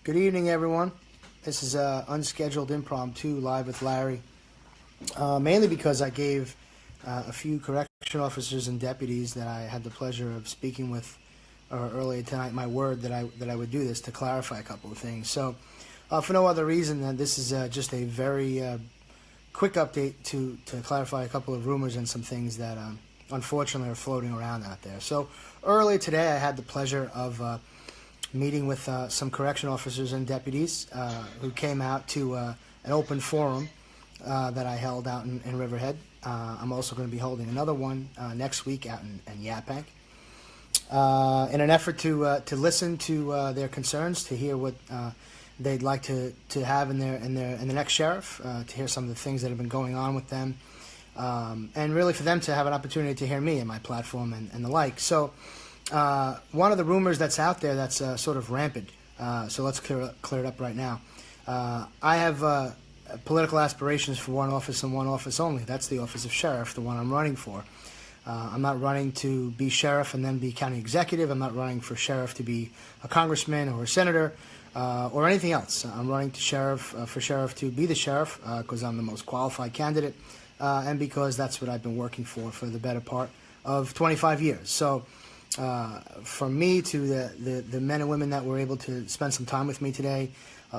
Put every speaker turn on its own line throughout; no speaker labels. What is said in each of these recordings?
Good evening, everyone. This is unscheduled impromptu live with Larry, mainly because I gave a few correction officers and deputies that I had the pleasure of speaking with earlier tonight my word that I would do this to clarify a couple of things. So, for no other reason than this is just a very quick update to clarify a couple of rumors and some things that unfortunately are floating around out there. So, earlier today I had the pleasure of meeting with some correction officers and deputies who came out to an open forum that I held out in Riverhead. I'm also going to be holding another one next week out in Yaphank in an effort to listen to their concerns, to hear what they'd like to have in the next sheriff, to hear some of the things that have been going on with them, and really for them to have an opportunity to hear me and my platform and the like. So. One of the rumors that's out there that's sort of rampant, so let's clear it up right now. I have political aspirations for one office and one office only. That's the office of sheriff, the one I'm running for. I'm not running to be sheriff and then be county executive. I'm not running for sheriff to be a congressman or a senator or anything else. I'm running to for sheriff to be the sheriff because I'm the most qualified candidate and because that's what I've been working for the better part of 25 years. So. From me to the men and women that were able to spend some time with me today,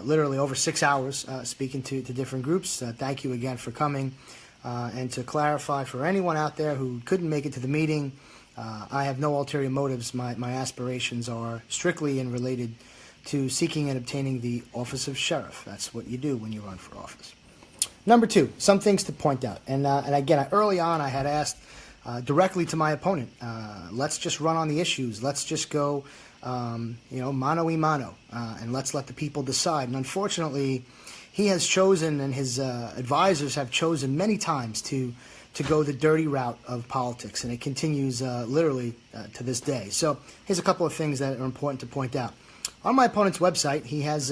literally over 6 hours speaking to different groups. Thank you again for coming. And to clarify for anyone out there who couldn't make it to the meeting, I have no ulterior motives. My aspirations are strictly and related to seeking and obtaining the office of sheriff. That's what you do when you run for office. Number two, some things to point out. And again, early on I had asked directly to my opponent, let's just run on the issues. Let's just go, mano y mano, and let's let the people decide. And unfortunately, he has chosen, and his advisors have chosen many times to go the dirty route of politics, and it continues literally to this day. So here's a couple of things that are important to point out. On my opponent's website, he has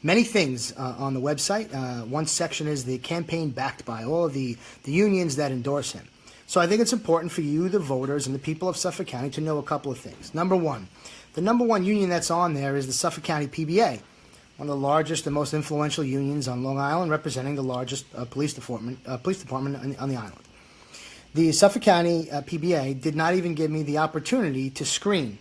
many things on the website. One section is the campaign backed by all of the unions that endorse him. So I think it's important for you, the voters, and the people of Suffolk County to know a couple of things. Number one, the number one union that's on there is the Suffolk County PBA, one of the largest and most influential unions on Long Island, representing the largest police department on the island. The Suffolk County PBA did not even give me the opportunity to screen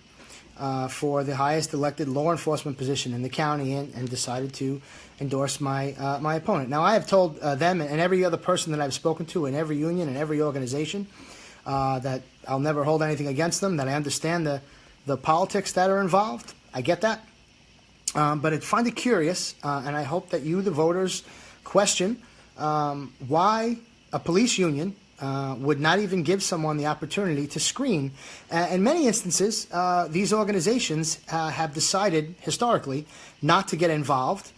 for the highest elected law enforcement position in the county and decided to endorse my opponent. Now, I have told them and every other person that I've spoken to in every union and every organization that I'll never hold anything against them, that I understand the politics that are involved. I get that. But I find it curious, and I hope that you, the voters, question why a police union would not even give someone the opportunity to screen. In many instances, these organizations have decided historically not to get involved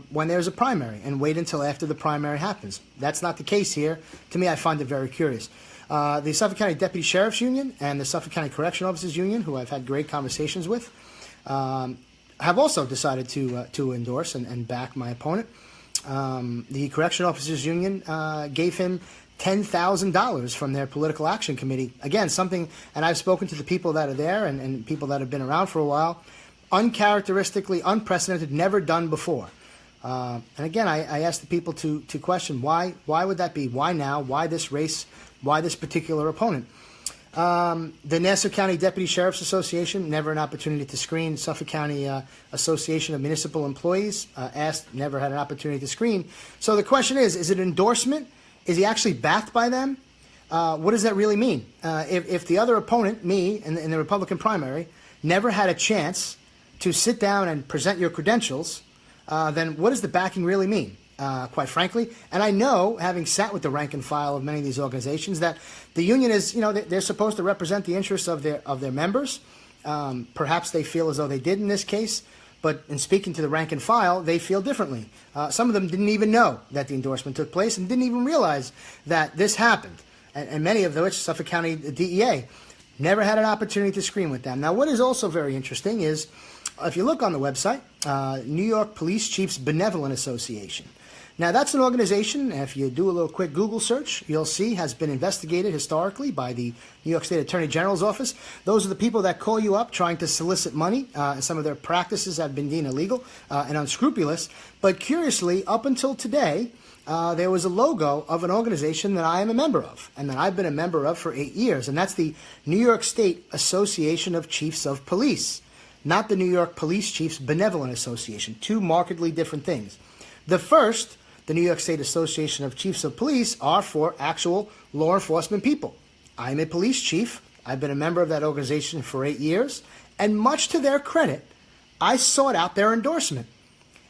when there's a primary and wait until after the primary happens. That's not the case here. To me, I find it very curious. The Suffolk County Deputy Sheriff's Union and the Suffolk County Correction Officers Union, who I've had great conversations with, have also decided to endorse and back my opponent. The Correction Officers Union gave him $10,000 from their political action committee. Again, something, and I've spoken to the people that are there and people that have been around for a while, uncharacteristically, unprecedented, never done before. And again, I asked the people to question why would that be? Why now? Why this race? Why this particular opponent? The Nassau County Deputy Sheriff's Association, never an opportunity to screen. Suffolk County Association of Municipal Employees, asked, never had an opportunity to screen. So the question is it endorsement? Is he actually backed by them? What does that really mean? If the other opponent, me, in the Republican primary, never had a chance to sit down and present your credentials, then what does the backing really mean? Quite frankly, and I know, having sat with the rank and file of many of these organizations, that the union is, they're supposed to represent the interests of their members. Perhaps they feel as though they did in this case, but in speaking to the rank and file, they feel differently. Some of them didn't even know that the endorsement took place and didn't even realize that this happened, and many of which Suffolk County DEA never had an opportunity to screen with them. Now, what is also very interesting is, if you look on the website, New York Police Chiefs Benevolent Association. Now, that's an organization, if you do a little quick Google search, you'll see has been investigated historically by the New York State Attorney General's office. Those are the people that call you up trying to solicit money. Some of their practices have been deemed illegal and unscrupulous. But curiously, up until today, there was a logo of an organization that I am a member of and that I've been a member of for 8 years, and that's the New York State Association of Chiefs of Police, not the New York Police Chiefs Benevolent Association, two markedly different things. The first, the New York State Association of Chiefs of Police, are for actual law enforcement people. I'm a police chief. I've been a member of that organization for 8 years, and much to their credit, I sought out their endorsement.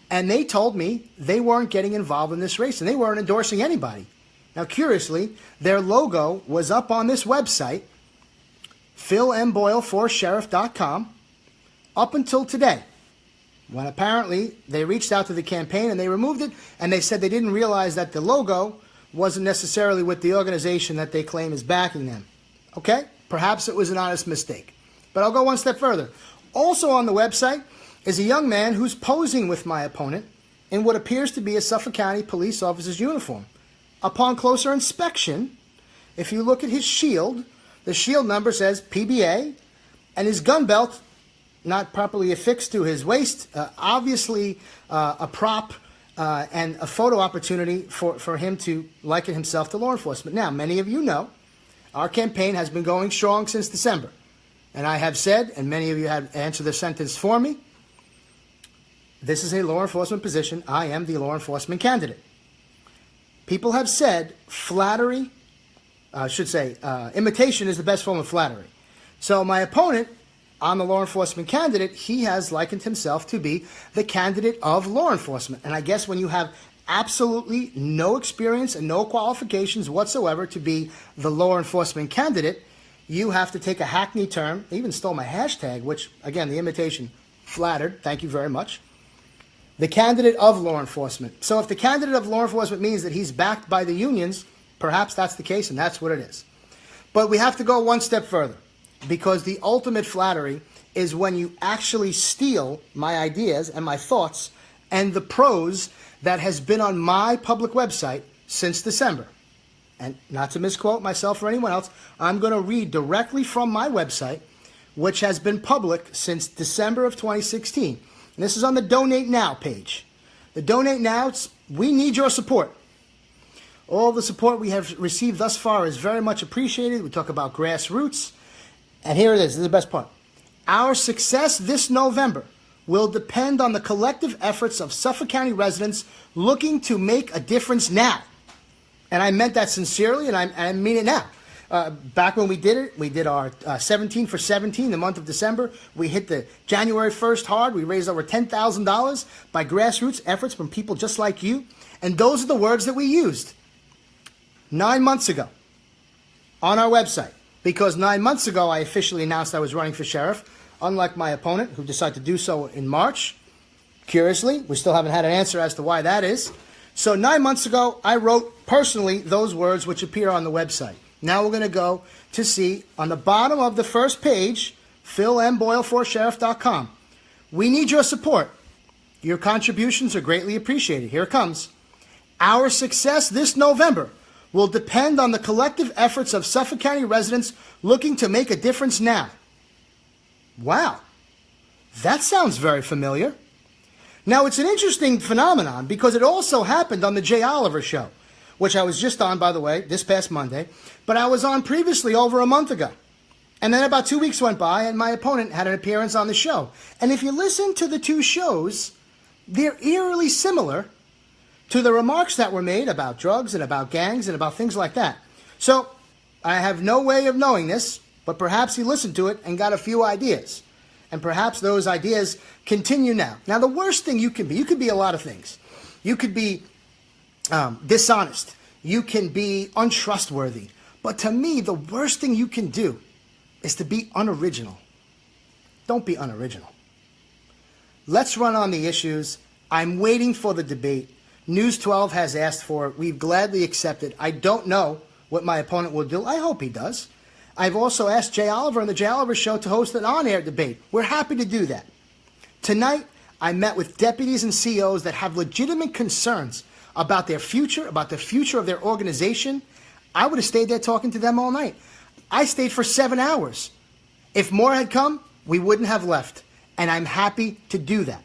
And they told me they weren't getting involved in this race, and they weren't endorsing anybody. Now, curiously, their logo was up on this website, PhilMBoyle4Sheriff.com, up until today, when apparently they reached out to the campaign and they removed it, and they said they didn't realize that the logo wasn't necessarily with the organization that they claim is backing them. Okay? Perhaps it was an honest mistake. But I'll go one step further. Also on the website is a young man who's posing with my opponent in what appears to be a Suffolk County police officer's uniform. Upon closer inspection, if you look at his shield, the shield number says PBA, and his gun belt not properly affixed to his waist, obviously a prop and a photo opportunity for him to liken himself to law enforcement. Now, many of you know our campaign has been going strong since December. And I have said, and many of you have answered the sentence for me, this is a law enforcement position. I am the law enforcement candidate. People have said flattery, imitation is the best form of flattery. So my opponent, on the law enforcement candidate, he has likened himself to be the candidate of law enforcement. And I guess when you have absolutely no experience and no qualifications whatsoever to be the law enforcement candidate, you have to take a hackneyed term. They even stole my hashtag, which, again, the imitation flattered. Thank you very much. The candidate of law enforcement. So if the candidate of law enforcement means that he's backed by the unions, perhaps that's the case, and that's what it is. But we have to go one step further, because the ultimate flattery is when you actually steal my ideas and my thoughts and the prose that has been on my public website since December. And not to misquote myself or anyone else, I'm going to read directly from my website, which has been public since December of 2016. And this is on the Donate Now page. The Donate Now, we need your support. All the support we have received thus far is very much appreciated. We talk about grassroots. And here it is. This is the best part. Our success this November will depend on the collective efforts of Suffolk County residents looking to make a difference now. And I meant that sincerely, and I mean it now. Back when we did it, we did our 17 for 17, the month of December. We hit the January 1st hard. We raised over $10,000 by grassroots efforts from people just like you. And those are the words that we used 9 months ago on our website. Because 9 months ago, I officially announced I was running for sheriff, unlike my opponent, who decided to do so in March. Curiously, we still haven't had an answer as to why that is. So 9 months ago, I wrote personally those words which appear on the website. Now we're going to go to see on the bottom of the first page, PhilMBoyle4Sheriff.com. We need your support. Your contributions are greatly appreciated. Here it comes. Our success this November will depend on the collective efforts of Suffolk County residents looking to make a difference now. Wow, that sounds very familiar. Now, it's an interesting phenomenon because it also happened on the Jay Oliver Show, which I was just on, by the way, this past Monday, but I was on previously over a month ago. And then about 2 weeks went by and my opponent had an appearance on the show. And if you listen to the two shows, they're eerily similar to the remarks that were made about drugs and about gangs and about things like that. So I have no way of knowing this, but perhaps he listened to it and got a few ideas. And perhaps those ideas continue now. Now, the worst thing you could be a lot of things. You could be dishonest. You can be untrustworthy. But to me, the worst thing you can do is to be unoriginal. Don't be unoriginal. Let's run on the issues. I'm waiting for the debate. News 12 has asked for it. We've gladly accepted. I don't know what my opponent will do. I hope he does. I've also asked Jay Oliver on the Jay Oliver Show to host an on-air debate. We're happy to do that. Tonight, I met with deputies and COs that have legitimate concerns about their future, about the future of their organization, I would have stayed there talking to them all night. I stayed for 7 hours. If more had come, we wouldn't have left. And I'm happy to do that.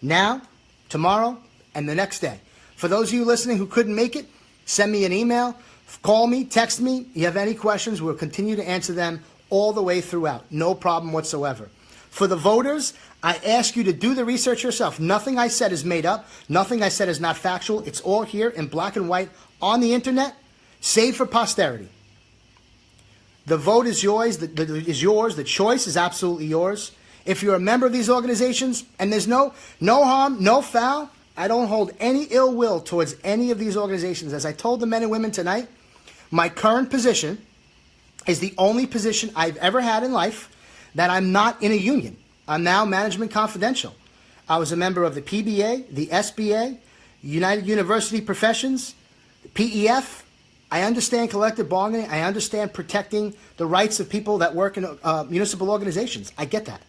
Now, tomorrow, and the next day. For those of you listening who couldn't make it, send me an email, call me, text me. You have any questions, we'll continue to answer them all the way throughout. No problem whatsoever. For the voters, I ask you to do the research yourself. Nothing I said is made up. Nothing I said is not factual. It's all here in black and white on the internet, saved for posterity. The vote is yours. The choice is absolutely yours. If you're a member of these organizations, and there's no harm, no foul, I don't hold any ill will towards any of these organizations. As I told the men and women tonight, my current position is the only position I've ever had in life that I'm not in a union. I'm now management confidential. I was a member of the PBA, the SBA, United University Professions, PEF. I understand collective bargaining. I understand protecting the rights of people that work in municipal organizations. I get that.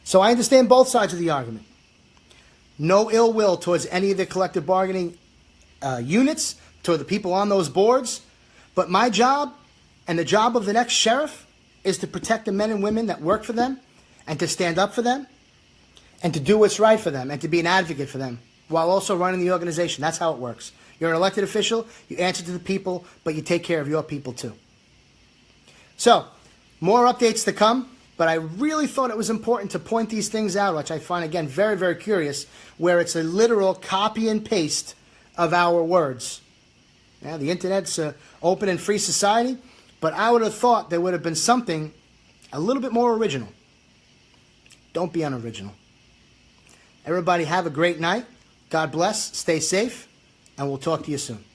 So I understand both sides of the argument. No ill will towards any of the collective bargaining units, toward the people on those boards. But my job and the job of the next sheriff is to protect the men and women that work for them and to stand up for them and to do what's right for them and to be an advocate for them while also running the organization. That's how it works. You're an elected official, you answer to the people, but you take care of your people too. So, more updates to come. But I really thought it was important to point these things out, which I find, again, very, very curious, where it's a literal copy and paste of our words. Now, the Internet's an open and free society, but I would have thought there would have been something a little bit more original. Don't be unoriginal. Everybody have a great night. God bless. Stay safe, and we'll talk to you soon.